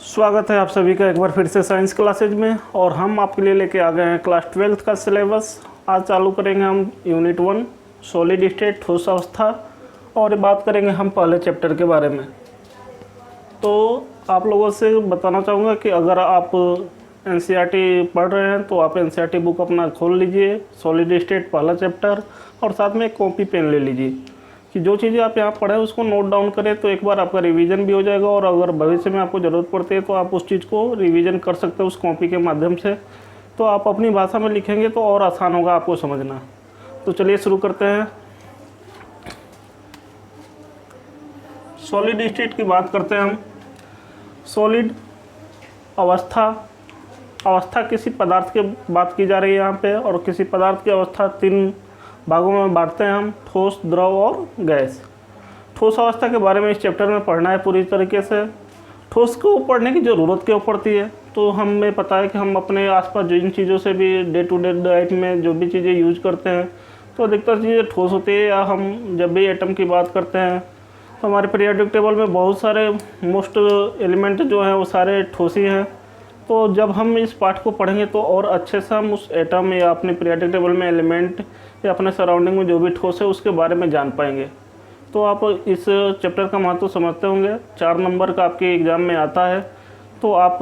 स्वागत है आप सभी का एक बार फिर से साइंस क्लासेज में। और हम आपके लिए लेके आ गए हैं क्लास 12th का सिलेबस। आज चालू करेंगे हम यूनिट 1 सॉलिड स्टेट ठोस अवस्था, और बात करेंगे हम पहले चैप्टर के बारे में। तो आप लोगों से बताना चाहूँगा कि अगर आप एनसीईआरटी पढ़ रहे हैं तो आप एनसीईआरटी बुक अपना खोल लीजिए, सॉलिड स्टेट पहला चैप्टर, और साथ में एक कॉपी पेन ले लीजिए कि जो चीज़ें आप यहाँ पढ़े उसको नोट डाउन करें, तो एक बार आपका रिवीजन भी हो जाएगा। और अगर भविष्य में आपको ज़रूरत पड़ती है तो आप उस चीज़ को रिवीजन कर सकते हैं उस कॉपी के माध्यम से। तो आप अपनी भाषा में लिखेंगे तो और आसान होगा आपको समझना। तो चलिए शुरू करते हैं। सॉलिड स्टेट की बात करते हैं हम। सॉलिड अवस्था किसी पदार्थ की बात की जा रही है यहाँ पे, और किसी पदार्थ की अवस्था 3 भागों में बांटते हैं हम, ठोस, द्रव और गैस। ठोस अवस्था के बारे में इस चैप्टर में पढ़ना है पूरी तरीके से। ठोस को पढ़ने की ज़रूरत क्यों पड़ती है, तो हमें पता है कि हम अपने आसपास जिन चीज़ों से भी डे टू डे लाइफ में जो भी चीज़ें यूज करते हैं तो अधिकतर चीज़ें ठोस होती है। या हम जब भी एटम की बात करते हैं तो हमारे पीरियोडिक टेबल में बहुत सारे मोस्ट एलिमेंट जो हैं वो सारे ठोस ही हैं। तो जब हम इस पार्ट को पढ़ेंगे तो और अच्छे से हम उस एटम या अपने पीरियोडिक टेबल में एलिमेंट या अपने सराउंडिंग में जो भी ठोस है उसके बारे में जान पाएंगे। तो आप इस चैप्टर का महत्व समझते होंगे। 4 नंबर का आपके एग्ज़ाम में आता है, तो आप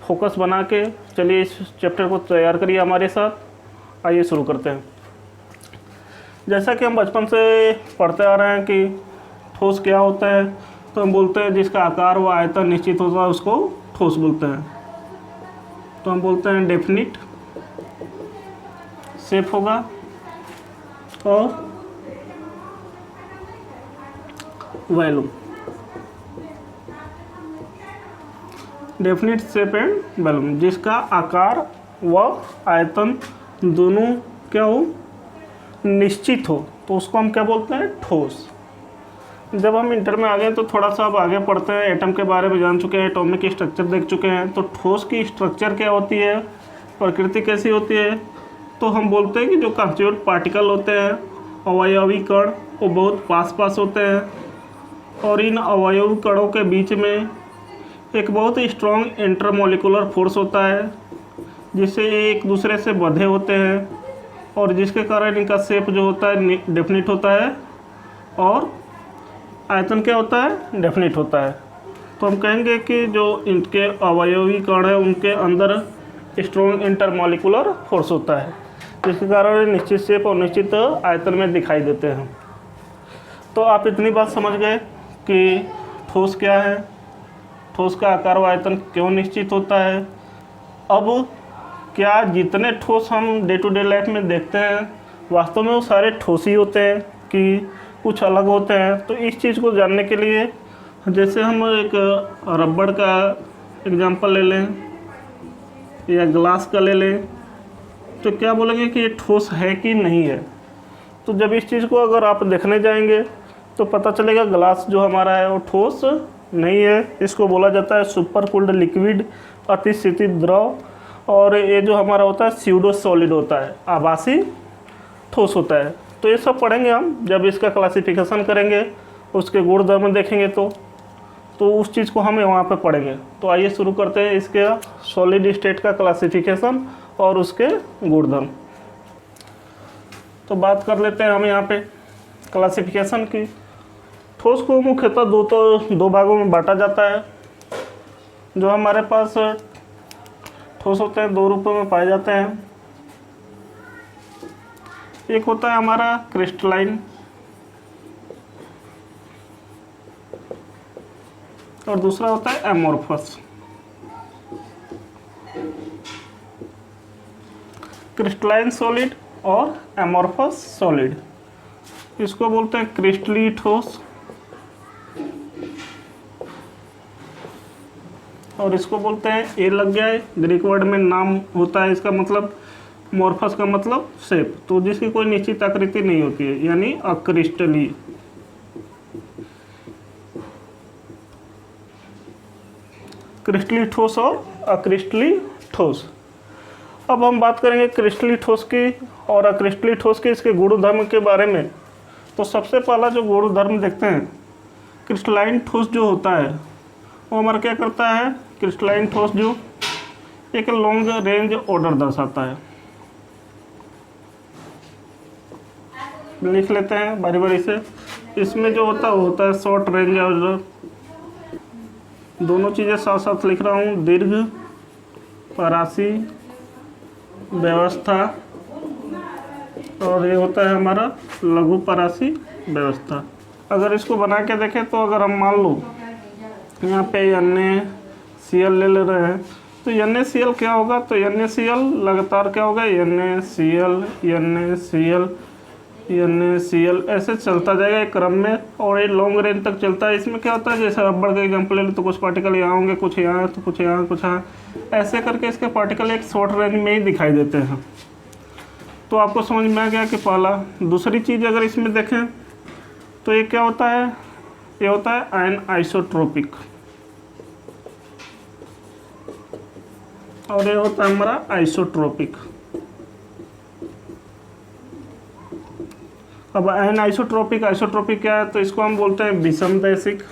फोकस बना के चलिए इस चैप्टर को तैयार करिए हमारे साथ। आइए शुरू करते हैं। जैसा कि हम बचपन से पढ़ते आ रहे हैं कि ठोस क्या होता है, तो हम बोलते हैं जिसका आकार व आयतन निश्चित होता है उसको ठोस बोलते हैं। तो हम बोलते हैं डेफिनिट शेप होगा और volume. Definite shape and volume, जिसका आकार व आयतन दोनों क्या हो, निश्चित हो, तो उसको हम क्या बोलते हैं, ठोस। जब हम इंटर में आ गए तो थोड़ा सा अब आगे पढ़ते हैं, एटम के बारे में जान चुके हैं, एटॉमिक स्ट्रक्चर देख चुके हैं। तो ठोस की स्ट्रक्चर क्या होती है, प्रकृति कैसी होती है, तो हम बोलते हैं कि जो कंस्टिट्यूट पार्टिकल होते हैं, अवयवी कण, वो बहुत पास होते हैं, और इन अवयवी कणों के बीच में एक बहुत ही स्ट्रॉन्ग इंटरमोलिकुलर फोर्स होता है, जिससे ये एक दूसरे से बंधे होते हैं, और जिसके कारण इनका शेप जो होता है डेफिनिट होता है, और आयतन क्या होता है, डेफिनिट होता है। तो हम कहेंगे कि जो इनके अवयवी कण है उनके अंदर स्ट्रॉन्ग इंटरमोलिकुलर फोर्स होता है, जिसके कारण निश्चित शेप और निश्चित आयतन में दिखाई देते हैं। तो आप इतनी बात समझ गए कि ठोस क्या है, ठोस का आकार व आयतन क्यों निश्चित होता है। अब क्या जितने ठोस हम डे टू डे लाइफ में देखते हैं वास्तव में वो सारे ठोस ही होते हैं कि कुछ अलग होते हैं। तो इस चीज़ को जानने के लिए जैसे हम एक रबड़ का एग्जांपल ले लें या ग्लास का ले लें, तो क्या बोलेंगे कि ये ठोस है कि नहीं है। तो जब इस चीज़ को अगर आप देखने जाएंगे तो पता चलेगा ग्लास जो हमारा है वो ठोस नहीं है। इसको बोला जाता है सुपर कूल्ड लिक्विड, अतिशीतित द्रव। और ये जो हमारा होता है स्यूडो सॉलिड होता है, आभासी ठोस होता है। तो ये सब पढ़ेंगे हम जब इसका क्लासिफिकेशन करेंगे, उसके गुणधर्म देखेंगे तो उस चीज़ को हम वहाँ पे पढ़ेंगे। तो आइए शुरू करते हैं इसके सॉलिड स्टेट का क्लासिफिकेशन और उसके गुणधर्म। तो बात कर लेते हैं हम यहाँ पे क्लासिफिकेशन की। ठोस को मुख्यतः दो भागों में बांटा जाता है। जो हमारे पास ठोस होते हैं 2 रूपों में पाए जाते हैं। एक होता है हमारा क्रिस्टलाइन और दूसरा होता है एमोर्फस। क्रिस्टलाइन सॉलिड और एमोर्फस सॉलिड, इसको बोलते हैं क्रिस्टली ठोस, और इसको बोलते हैं, ए लग गया है, ग्रीक वर्ड में नाम होता है इसका मतलब, मोर्फस का मतलब शेप, तो जिसकी कोई निश्चित आकृति नहीं होती है, यानी अक्रिस्टली। क्रिस्टली ठोस और अक्रिस्टली ठोस। अब हम बात करेंगे क्रिस्टली ठोस की और अक्रिस्टली ठोस के इसके गुणधर्म के बारे में। तो सबसे पहला जो गुणधर्म देखते हैं, क्रिस्टलाइन ठोस जो होता है वो हमारा क्या करता है क्रिस्टलाइन ठोस जो एक लॉन्ग रेंज ऑर्डर दर्शाता है। लिख लेते हैं बारी बारी से। इसमें जो होता है वो होता है शॉर्ट रेंज ऑर्डर, दोनों चीज़ें साथ साथ लिख रहा हूँ। दीर्घ परासी व्यवस्था, और ये होता है हमारा लघु परासी व्यवस्था। अगर इसको बना के देखें तो अगर हम मान लो यहाँ पे NaCl ले रहे हैं तो NaCl क्या होगा, तो NaCl लगातार क्या होगा, NaCl NaCl NaCl ऐसे चलता जाएगा एक क्रम में, और ये लॉन्ग रेंज तक चलता है। इसमें क्या होता है, जैसे रबड़ का एग्जाम्पल ले लो तो कुछ पार्टिकल यहाँ होंगे, कुछ यहाँ, तो कुछ यहाँ, कुछ यहाँ, ऐसे करके इसके पार्टिकल एक शॉर्ट रेंज में ही दिखाई देते हैं। तो आपको समझ में आ गया कि पहला। दूसरी चीज़ अगर इसमें देखें तो ये क्या होता है, ये होता है आयन आइसोट्रोपिक, और ये होता है हमारा आइसोट्रोपिक। अब आयन आइसोट्रोपिक, आइसोट्रोपिक क्या है, तो इसको हम बोलते हैं विषमदैशिक।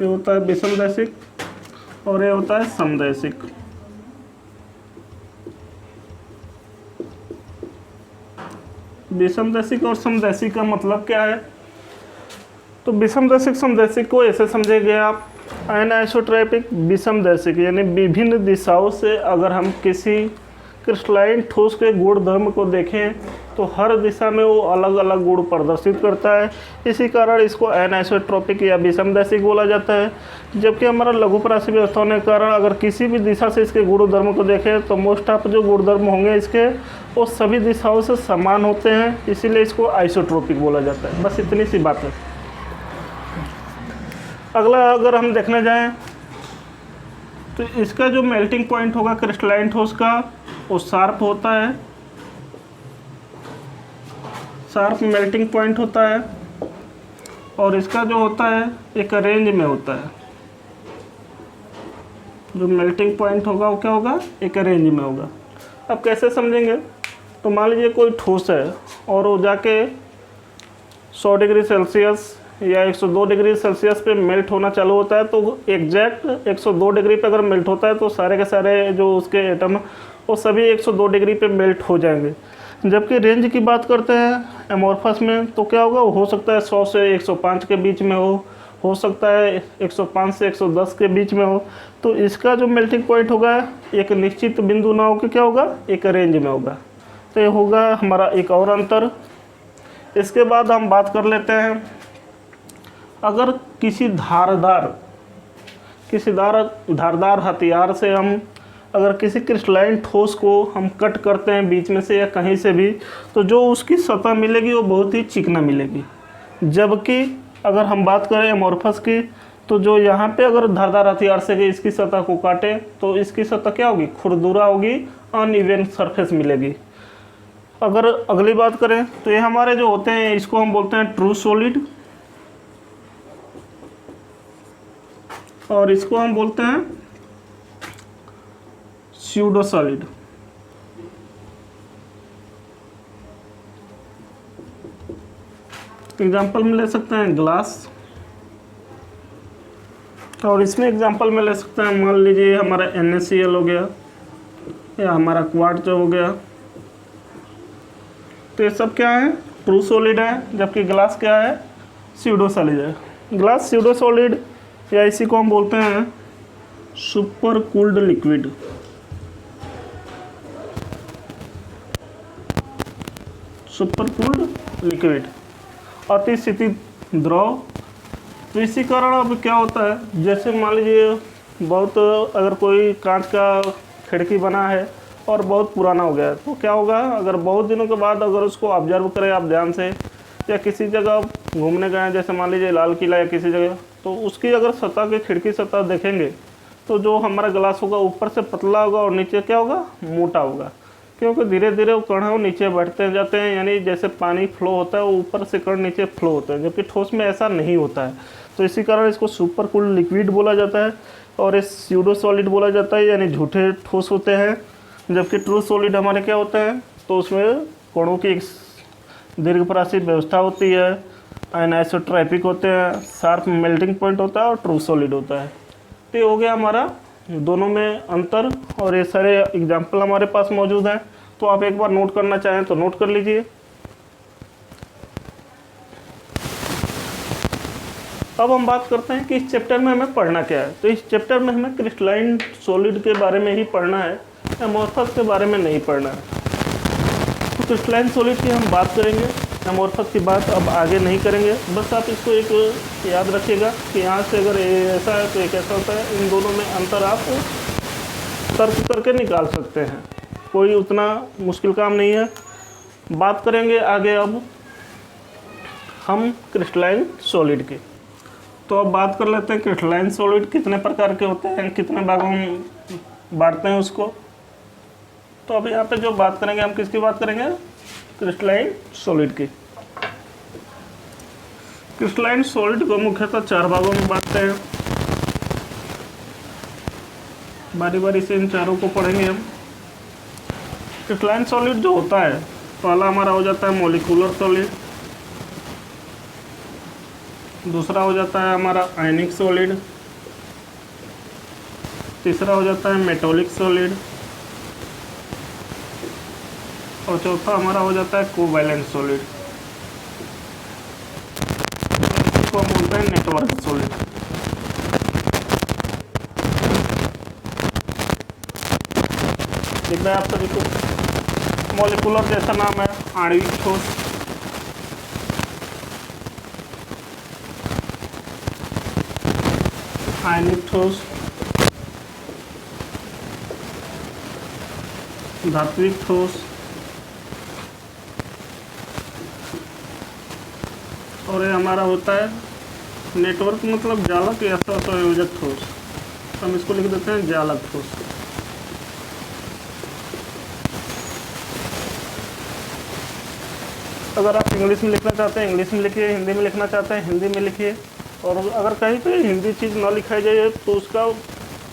ये होता है विषमदैशिक और ये होता है समदैशिक। विषमदैशिक और समदैशिक का मतलब क्या है, तो विषमदैशिक समदैशिक को ऐसे समझेंगे आप, आयन आइसोट्रोपिक विषमदैशिक यानी विभिन्न दिशाओं से अगर हम किसी क्रिस्टलाइन ठोस के गुण धर्म को देखें तो हर दिशा में वो अलग अलग गुण प्रदर्शित करता है, इसी कारण इसको आयन आइसोट्रोपिक या विषमदैशिक बोला जाता है। जबकि हमारा लघु परासी व्यवस्था होने के कारण अगर किसी भी दिशा से इसके गुण धर्म को देखें तो मोस्ट ऑफ जो गुण धर्म होंगे इसके वो सभी दिशाओं से समान होते हैं, इसीलिए इसको आइसोट्रोपिक बोला जाता है। बस इतनी सी बात है। अगला अगर हम देखने जाएं तो इसका जो मेल्टिंग पॉइंट होगा क्रिस्टलाइन ठोस का वो शार्प होता है, शार्प मेल्टिंग पॉइंट होता है, और इसका जो होता है एक रेंज में होता है। जो मेल्टिंग पॉइंट होगा वो क्या होगा, एक रेंज में होगा। अब कैसे समझेंगे, तो मान लीजिए कोई ठोस है और वो जाके 100 डिग्री सेल्सियस या 102 डिग्री सेल्सियस पे मेल्ट होना चालू होता है, तो एग्जैक्ट 102 डिग्री पे अगर मेल्ट होता है तो सारे के सारे जो उसके एटम वो सभी 102 डिग्री पे मेल्ट हो जाएंगे। जबकि रेंज की बात करते हैं एमोर्फस में तो क्या होगा, हो सकता है 100 से 105 के बीच में हो सकता है 105 से 110 के बीच में हो। तो इसका जो मेल्टिंग पॉइंट होगा एक निश्चित बिंदु ना होकर क्या होगा, एक रेंज में होगा। तो ये होगा हमारा एक और अंतर। इसके बाद हम बात कर लेते हैं, अगर किसी धारदार हथियार से हम अगर किसी क्रिस्टलाइन ठोस को हम कट करते हैं बीच में से या कहीं से भी, तो जो उसकी सतह मिलेगी वो बहुत ही चिकना मिलेगी। जबकि अगर हम बात करें एमोर्फस की, तो जो यहाँ पे अगर धारदार हथियार से इसकी सतह को काटे तो इसकी सतह क्या होगी, खुरदुरा होगी, अनइवन सरफेस मिलेगी। अगर अगली बात करें तो ये हमारे जो होते हैं इसको हम बोलते हैं ट्रू सॉलिड, और इसको हम बोलते हैं स्यूडो सॉलिड। एग्जाम्पल में ले सकते हैं ग्लास, और इसमें एग्जाम्पल में ले सकते हैं, मान लीजिए हमारा NaCl हो गया या हमारा क्वार्ट्ज हो गया। तो ये सब क्या है, ट्रू सॉलिड है, जबकि ग्लास क्या है, स्यूडो सॉलिड है। ग्लास स्यूडो सॉलिड या इसी को हम बोलते हैं super cooled liquid. Super cooled liquid, अति शीतल द्रव। तो इसी कारण अब क्या होता है, जैसे मान लीजिए बहुत अगर कोई कांच का खिड़की बना है और बहुत पुराना हो गया है, तो क्या होगा, अगर बहुत दिनों के बाद अगर उसको ऑब्जर्व करें आप ध्यान से, या किसी जगह घूमने गए जैसे मान लीजिए लाल किला या किसी जगह, तो उसकी अगर सतह की खिड़की सतह देखेंगे तो जो हमारा ग्लास होगा ऊपर से पतला होगा और नीचे क्या होगा, मोटा होगा, क्योंकि धीरे धीरे वो कण वो नीचे बढ़ते जाते हैं। यानी जैसे पानी फ्लो होता है वो ऊपर से कण नीचे फ्लो होता है, जबकि ठोस में ऐसा नहीं होता है। तो इसी कारण इसको सुपर कूल्ड लिक्विड बोला जाता है, और इस स्यूडो सॉलिड बोला जाता है, यानी झूठे ठोस होते हैं। जबकि ट्रू सॉलिड हमारे क्या होता है, तो उसमें कणों की एक दीर्घपरासी व्यवस्था होती है, अनआइसोट्रोपिक होते हैं, शार्प मेल्टिंग पॉइंट होता है और ट्रू सॉलिड होता है। तो ये हो गया हमारा दोनों में अंतर, और ये सारे एग्जाम्पल हमारे पास मौजूद हैं। तो आप एक बार नोट करना चाहें तो नोट कर लीजिए। अब हम बात करते हैं कि इस चैप्टर में हमें पढ़ना क्या है। तो इस चैप्टर में हमें क्रिस्टलाइन सॉलिड के बारे में ही पढ़ना है, एमोर्फस के बारे में नहीं पढ़ना है। तो क्रिस्टलाइन सॉलिड की हम बात करेंगे, एमोर्फस की बात अब आगे नहीं करेंगे। बस आप इसको एक याद रखिएगा कि यहाँ से अगर ये ऐसा है तो एक ऐसा होता है। इन दोनों में अंतर आप तर्क करके निकाल सकते हैं, कोई उतना मुश्किल काम नहीं है। बात करेंगे आगे अब हम क्रिस्टलाइन सॉलिड की। तो अब बात कर लेते हैं क्रिस्टलाइन सॉलिड कितने प्रकार के होते हैं, कितने भागों में बांटते हैं उसको। तो अभी यहाँ पे जो बात करेंगे हम किसकी बात करेंगे, क्रिस्टलाइन सॉलिड की। क्रिस्टलाइन सॉलिड को मुख्यतः 4 भागों में बांटते हैं। बारी बारी से इन चारों को पढ़ेंगे हम। क्रिस्टलाइन सॉलिड जो होता है, पहला हमारा हो जाता है मॉलिक्यूलर सॉलिड, दूसरा हो जाता है हमारा आयनिक सॉलिड, तीसरा हो जाता है मेटॉलिक सॉलिड, और चौथा हमारा हो जाता है कोवैलेंट सॉलिड, इसको हम बोलते हैं नेटवर्क सॉलिड। दिख रहा है आप सभी को। मॉलिक्यूलर जैसा नाम है, आणविक ठोस। आयनिक ठोस, धात्विक ठोस, और ये हमारा होता है नेटवर्क, मतलब जालक या संयोजक ठोस। हम इसको लिख देते हैं जालक ठोस। अगर आप इंग्लिश में लिखना चाहते हैं इंग्लिश में लिखिए, हिंदी में लिखना चाहते हैं हिंदी में लिखिए। और अगर कहीं पे हिंदी चीज़ ना लिखाई जाए तो उसका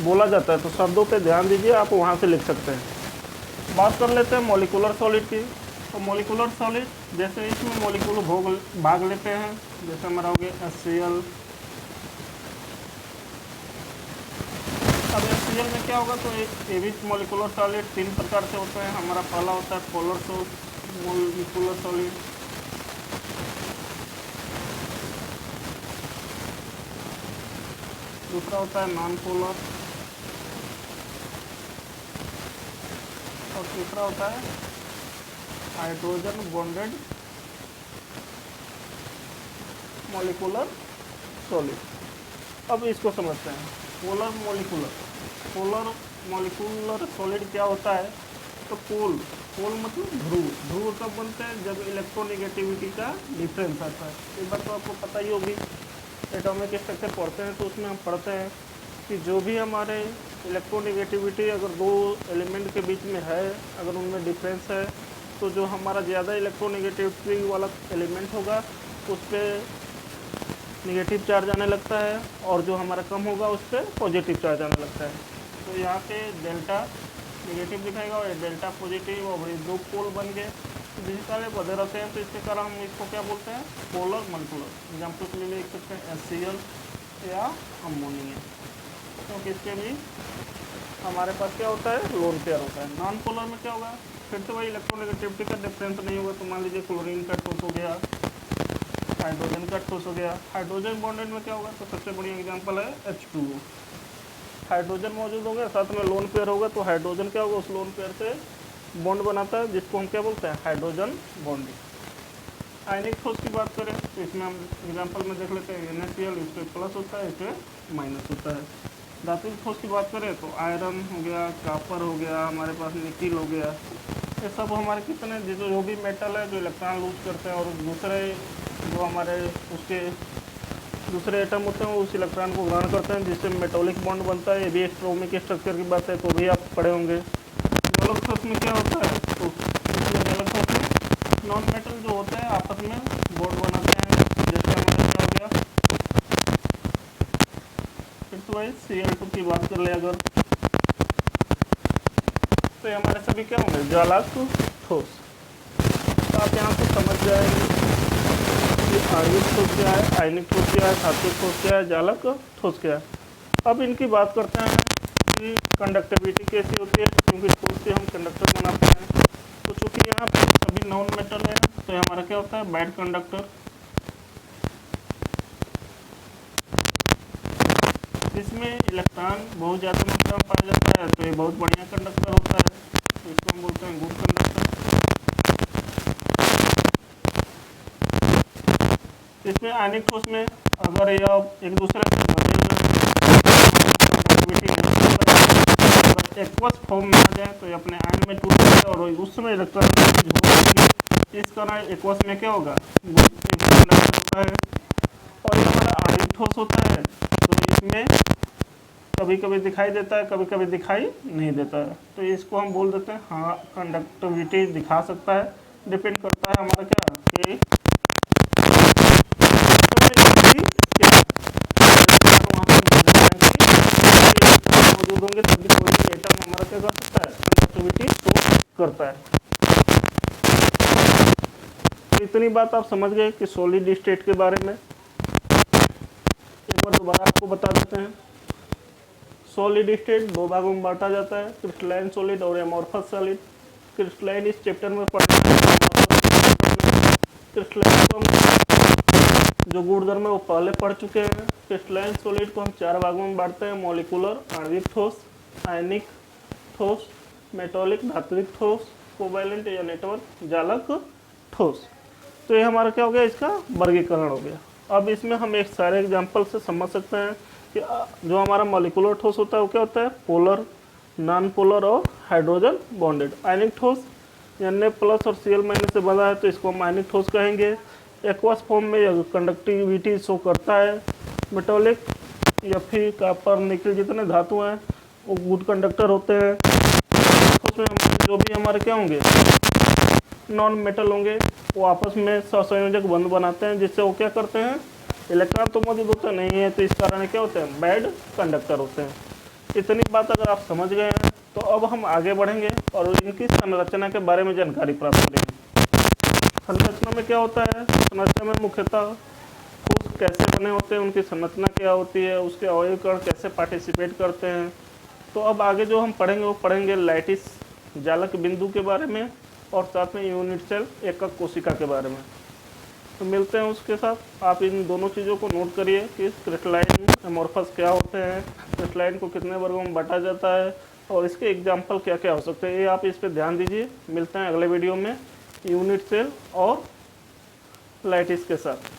बोला जाता है, तो शब्दों पे ध्यान दीजिए, आप वहाँ से लिख सकते हैं। बात कर लेते हैं मॉलिक्यूलर सॉलिड की। तो मॉलिक्यूलर सॉलिड जैसे इसमें मॉलिक्यूल भाग लेते हैं, जैसे हमारा हो गया HCl। अब HCl में क्या होगा, तो ये भी मॉलिक्यूलर सॉलिड 3 प्रकार से होते हैं। हमारा पहला होता है पोलर मॉलिक्यूलर सॉलिड, दूसरा होता है नॉन पोलर, और तीसरा होता है हाइड्रोजन बॉन्डेड मॉलिक्यूलर सॉलिड। अब इसको समझते हैं। पोलर मॉलिक्यूलर सॉलिड क्या होता है, तो पोल मतलब ध्रुव कब बनते हैं, जब इलेक्ट्रोनेगेटिविटी का डिफरेंस आता है। एक बार तो आपको पता ही होगी, एटॉमिक स्ट्रक्चर पढ़ते हैं तो उसमें हम पढ़ते हैं कि जो भी हमारे इलेक्ट्रोनेगेटिविटी अगर 2 एलिमेंट के बीच में है, अगर उनमें डिफरेंस है, तो जो हमारा ज़्यादा इलेक्ट्रोनेगेटिविटी वाला एलिमेंट होगा उस पर निगेटिव चार्ज आने लगता है, और जो हमारा कम होगा उस पर पॉजिटिव चार्ज आने लगता है। तो यहाँ पे डेल्टा निगेटिव दिखाएगा और डेल्टा पॉजिटिव, और ये 2 पोल बन गए डिजिटल बदल रहते हैं। तो इसके कारण हम इसको क्या बोलते हैं, पोलर मॉलिक्यूलर। एग्जाम्पल के लिए लिख सकते हैं HCl या अमोनिया। क्योंकि इसके भी हमारे पास क्या होता है, लोन पेयर होता है। नॉन पोलर में क्या होगा, फिर से वही इलेक्ट्रोनेगेटिविटी का डिफरेंस नहीं होगा। तो मान लीजिए क्लोरीन का ठोस हो गया, हाइड्रोजन का ठोस हो गया। हाइड्रोजन बॉन्डेड में क्या होगा, तो सबसे बढ़िया एग्जाम्पल है H2O। हाइड्रोजन मौजूद होगा, साथ में लोन पेयर होगा, तो हाइड्रोजन क्या होगा, उस लोन पेयर से बॉन्ड बनाता है, जिसको हम क्या बोलते हैं, हाइड्रोजन बॉन्डिंग। आयनिक ठोस की बात करें तो इसमें हम एग्जांपल में देख लेते हैं NaCl, इस पर प्लस होता है, इस पर माइनस होता है। धात्विक ठोस की बात करें तो आयरन हो गया, कॉपर हो गया, हमारे पास निकिल हो गया। ये सब हमारे कितने जो भी मेटल है जो इलेक्ट्रॉन लूज करते हैं, और दूसरे जो हमारे उसके दूसरे एटम होते हैं उस इलेक्ट्रॉन को ग्रहण करते हैं, जिससे मेटॉलिक बॉन्ड बनता है। ये भी एटॉमिक स्ट्रक्चर की बात है, तो भी आप पढ़े होंगे। जालक ठोस में क्या होता है, तो जालक ठोस में नॉन मेटल जो होते हैं आपस में बॉन्ड बनाते हैं, जैसे हमारे क्या हो गया, फिर तो भाई Cl2 की बात कर ले अगर, तो ये हमारे सभी क्या होंगे, जालक ठोस। तो आप यहाँ से समझ जाएंगे कि आणविक ठोस क्या है, आयनिक ठोस क्या है, धात्विक ठोस क्या है, जालक ठोस क्या है। अब इनकी बात करते हैं कि कंडक्टिविटी कैसी होती है, क्योंकि ठोस से हम कंडक्टर बनाते हैं। तो चूंकि यहाँ पर सभी नॉन मेटल है तो हमारा क्या होता है, बैड कंडक्टर। इसमें इलेक्ट्रॉन बहुत ज़्यादा मात्रा में पाया जाता है तो ये बहुत बढ़िया कंडक्टर होता है, तो इसको हम बोलते हैं गुड कंडक्टर। इसमें आयनिक ठोस में अगर यह एक दूसरे से बंधे हुए एक्वस फॉर्म में आ जाए तो ये अपने आयन में टूट जाए और उस समय इलेक्ट्रॉन इस कारण एक्वस में क्या होगा, गुड कंडक्टर होता है। और ये हमारा आणविक ठोस होता है तो इसमें कभी कभी दिखाई देता है, कभी कभी दिखाई नहीं देता है, तो इसको हम बोल देते हैं हाँ कंडक्टिविटी दिखा सकता है। डिपेंड करता है हमारा क्या कि मौजूद होंगे तभी कोई भी एटम हमारा क्या कर सकता है, कंडक्टिविटी शो करता है। तो इतनी बात आप समझ गए कि सॉलिड स्टेट के बारे में। एक बार दोबारा आपको बता देते हैं, सॉलिड स्टेट दो भागों में बांटा जाता है, क्रिस्टलाइन सॉलिड और एमॉर्फस सॉलिड। क्रिस्टलाइन इस चैप्टर में पढ़ना, क्रिस्टलाइन को हम जो गुणधर्म है वो पहले पढ़ चुके हैं। क्रिस्टलाइन सॉलिड को हम चार भागों में बांटते हैं, मॉलिक्यूलर आणविक ठोस, आयनिक ठोस, मेटालिक धात्विक ठोस, कोवैलेंट या नेटवर्क जालक ठोस। तो ये हमारा क्या हो गया, इसका वर्गीकरण हो गया। अब इसमें हम एक सारे एग्जाम्पल से समझ सकते हैं कि जो हमारा मॉलिक्यूलर ठोस होता है वो क्या होता है, पोलर, नॉन पोलर और हाइड्रोजन बॉन्डेड। आयनिक ठोस यानी प्लस और Cl माइनस से बना है तो इसको हम आयनिक ठोस कहेंगे। एक्वस फॉर्म में यह कंडक्टिविटी शो करता है। मेटालिक या फिर कॉपर निकल जितने धातु हैं वो गुड कंडक्टर होते हैं। उसमें हमारे जो भी हमारे क्या होंगे, नॉन मेटल होंगे, वो आपस में सहसंयोजक बंध बनाते हैं जिससे वो क्या करते हैं, इलेक्ट्रॉन तो मौजूद होता नहीं है तो इस कारण क्या होते हैं, बैड कंडक्टर होते हैं। इतनी बात अगर आप समझ गए हैं तो अब हम आगे बढ़ेंगे और इनकी संरचना के बारे में जानकारी प्राप्त करेंगे। संरचना में क्या होता है, संरचना में मुख्यतः ठोस कैसे बने होते हैं, उनकी संरचना क्या होती है, उसके अवयव कण कैसे पार्टिसिपेट करते हैं। तो अब आगे जो हम पढ़ेंगे वो पढ़ेंगे लैटिस जालक बिंदु के बारे में और साथ में यूनिट सेल एकक कोशिका के बारे में। तो मिलते हैं उसके साथ। आप इन दोनों चीज़ों को नोट करिए कि क्रिस्टलाइन एमॉर्फस क्या होते हैं, क्रिस्टलाइन को कितने वर्गों में बांटा जाता है और इसके एग्जाम्पल क्या क्या हो सकते हैं, ये आप इस पर ध्यान दीजिए। मिलते हैं अगले वीडियो में यूनिट सेल और लैटिस के साथ।